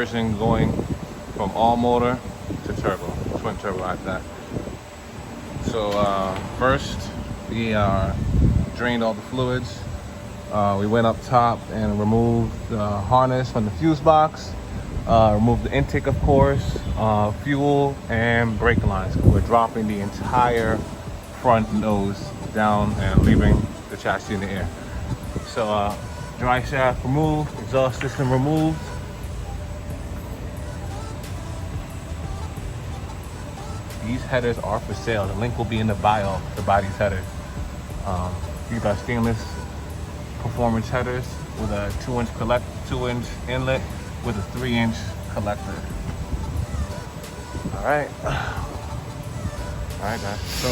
conversion going from all motor to turbo, twin turbo at that. So first we drained all the fluids. We went up top and removed the harness from the fuse box, removed the intake, of course, fuel and brake lines. We're dropping the entire front nose down and leaving the chassis in the air. So dry shaft removed, exhaust system removed. These headers are for sale. The link will be in the bio to buy these headers. These are stainless performance headers with a 2-inch inlet with a 3-inch collector. All right guys, so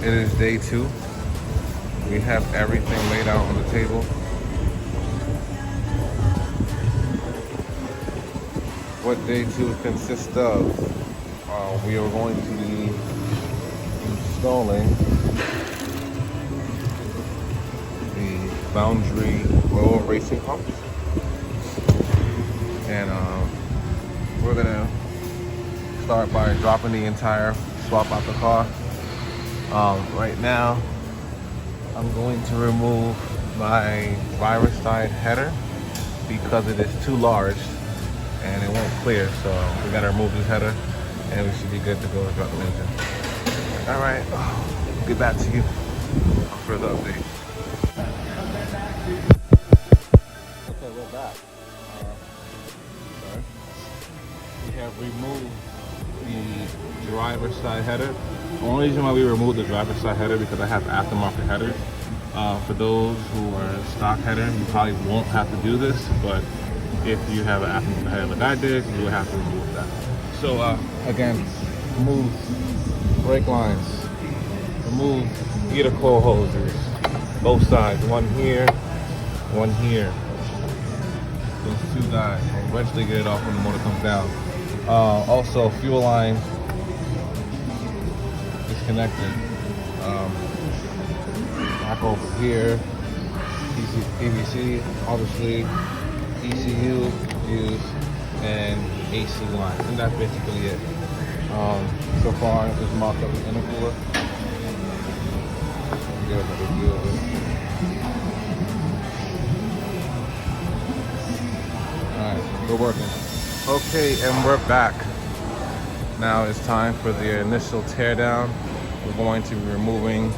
it is day 2. We have everything laid out on the table. What day 2 consists of, we are going to be installing the Boundary oil racing pumps, and we're gonna start by dropping the entire swap out the car. Right now I'm going to remove my driver's side header because it is too large and it won't clear, so we gotta remove this header and we should be good to go to drop the engine. All right, I'll get back to you for the update. Okay, we're back. Sorry. We have removed the driver's side header. The only reason why we removed the driver's side header because I have aftermarket headers. For those who are stock header, you probably won't have to do this, but if you have an aftermarket header like I did, you will have to remove that. So again, remove brake lines, remove heater coil hoses, both sides, one here, one here. Those 2 guys, and eventually get it off when the motor comes down. Also, fuel line disconnected. Back over here, PVC, obviously, ECU fuse, and AC line, and that's basically it. So far, it's mocked up with intercooler. Get another view of it. Alright, we're working. Okay, and we're back. Now it's time for the initial teardown. We're going to be removing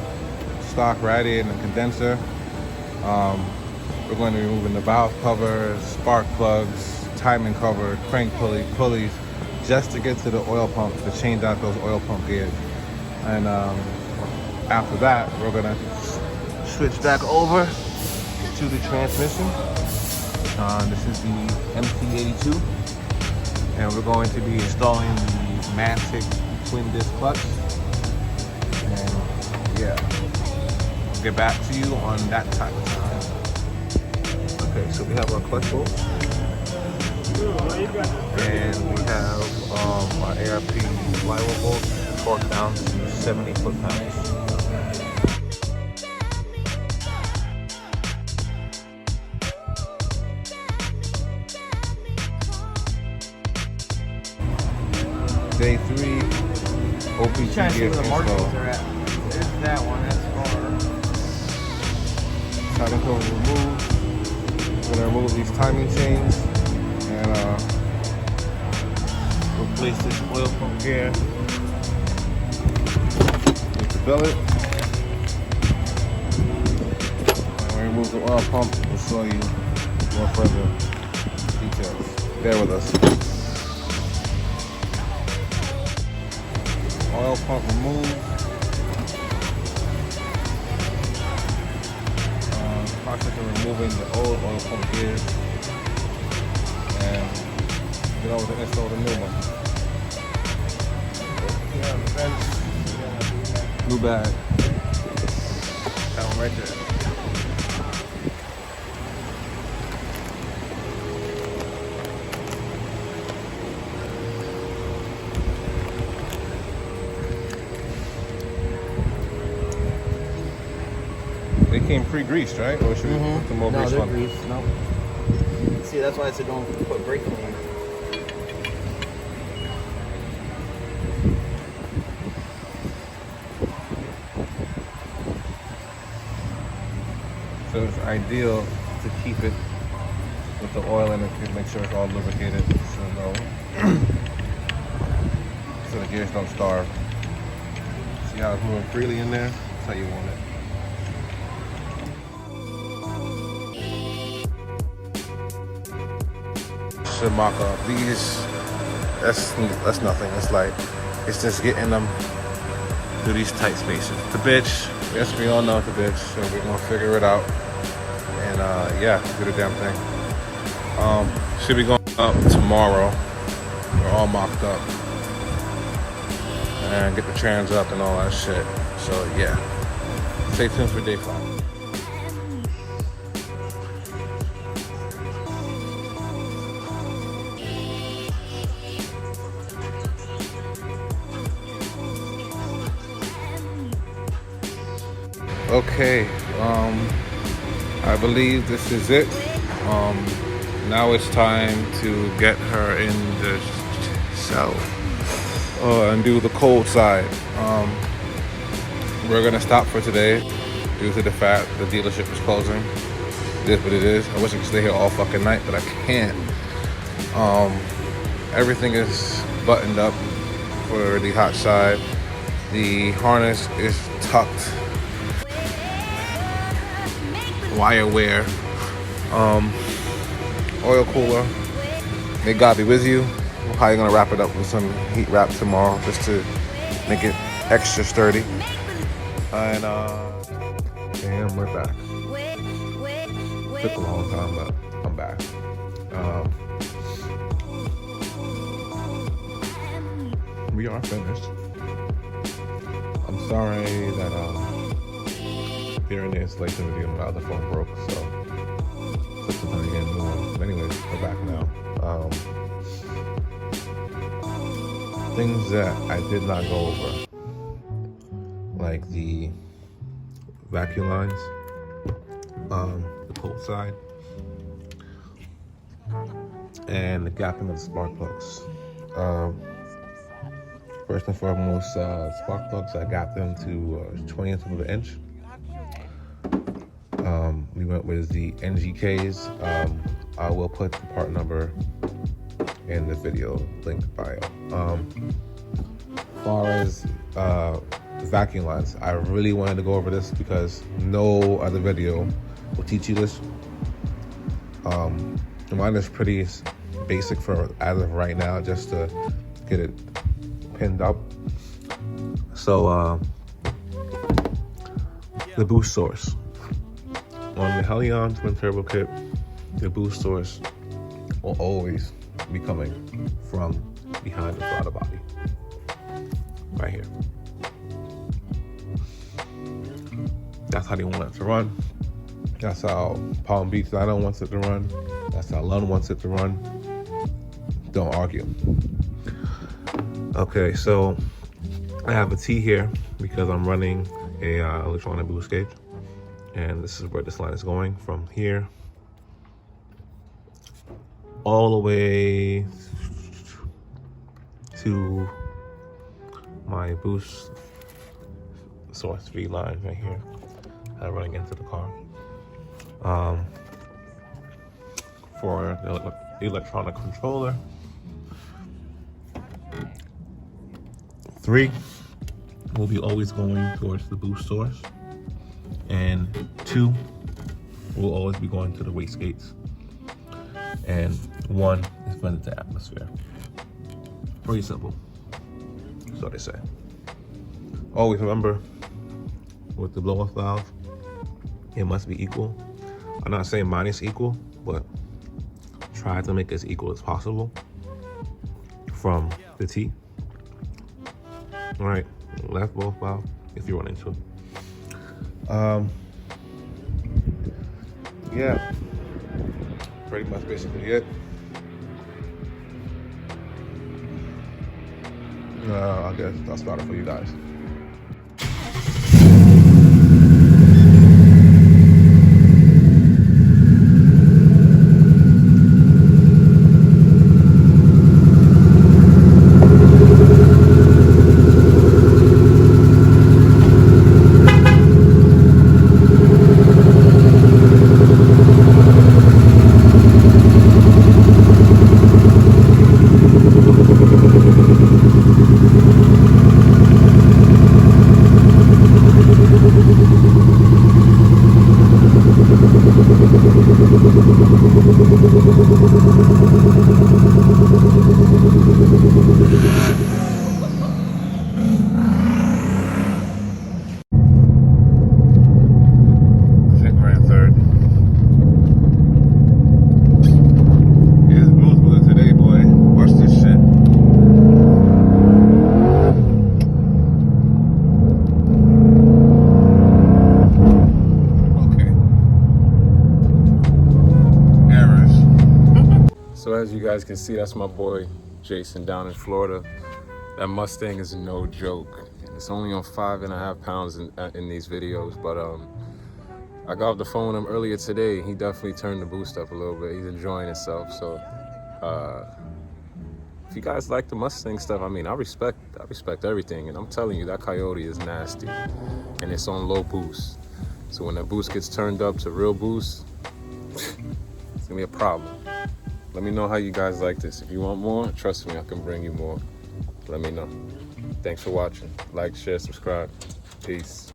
stock radiator and condenser. We're going to be removing the valve covers, spark plugs, timing cover, crank pulleys, just to get to the oil pump, to change out those oil pump gears. And after that, we're gonna switch back over to the transmission. This is the MT82, and we're going to be installing the Matic twin disc clutch. And yeah, I'll get back to you on that type of time. Okay, so we have our clutch bolt, and we have our ARP flywheel bolt torqued down to 70 foot-pounds. Day 3, OPG gear install. There's that one, that's far. Timing cover removed. We're gonna remove these timing chains and replace this oil pump gear with the billet. And we remove the oil pump. We'll show you more further details. Bear with us. Oil pump removed. Process of removing the old oil pump gears and get over to install the new one. Yeah, on the bench. Blue bag. That one right there. They came pre-greased, right? Or should we put some more grease on? No, they're greased. No. See, that's why I said don't put brake clean. So it's ideal to keep it with the oil in it, make sure it's all lubricated so the gears don't starve. See how it's moving freely in there? That's how you want it. Should mock up these. That's nothing. It's just getting them through these tight spaces. The bitch, yes, we all know it's the bitch, so we're gonna figure it out. And yeah, do the damn thing. Should be going up tomorrow. We're all mocked up. And get the trans up and all that shit. So yeah. Stay tuned for day 5. Okay, I believe this is it. Now it's time to get her in the cell and do the cold side. We're gonna stop for today due to the fact the dealership is closing. It is what it is. I wish I could stay here all fucking night, but I can't. Everything is buttoned up for the hot side. The harness is tucked. Wire wear, oil cooler. May God be with you. We're probably gonna wrap it up with some heat wrap tomorrow just to make it extra sturdy. And we're back. Took a long time, but I'm back. We are finished. I'm sorry that during the installation video, my other phone broke, so took some time to get a new one. But anyways, we're back now. Things that I did not go over, like the vacuum lines, the cold side, and the gapping of the spark plugs. First and foremost, spark plugs, I got them to 20th of an inch. We went with the NGKs. I will put the part number in the video link bio. As far as vacuum lines, I really wanted to go over this because no other video will teach you this. Mine is pretty basic for as of right now, just to get it pinned up. So the boost source. On the Hellion twin turbo kit, the boost source will always be coming from behind the throttle body. Right here. That's how they want it to run. That's how Palm Beach Dino wants it to run. That's how Lund wants it to run. Don't argue. Okay, so I have a T here because I'm running a electronic boost gauge. And this is where this line is going from here all the way to my boost source V line right here, running into the car. For the electronic controller, 3 will be always going towards the boost source. And 2 will always be going to the wastegates. And 1 is blended to atmosphere. Pretty simple. That's what they say. Always remember, with the blow-off valve, it must be equal. I'm not saying mine is equal, but try to make it as equal as possible from the T. All right, left blow-off valve if you run into it. Yeah, pretty much basically it. I guess I'll start it for you guys. guys can see, that's my boy Jason down in Florida. That Mustang is no joke. It's only on 5.5 pounds in these videos, but I got off the phone with him earlier today. He definitely turned the boost up a little bit. He's enjoying himself. So if you guys like the Mustang stuff, I mean, I respect everything. And I'm telling you, that Coyote is nasty, and it's on low boost. So when that boost gets turned up to real boost, it's gonna be a problem. Let me know how you guys like this. If you want more, trust me, I can bring you more. Let me know. Thanks for watching. Like, share, subscribe. Peace.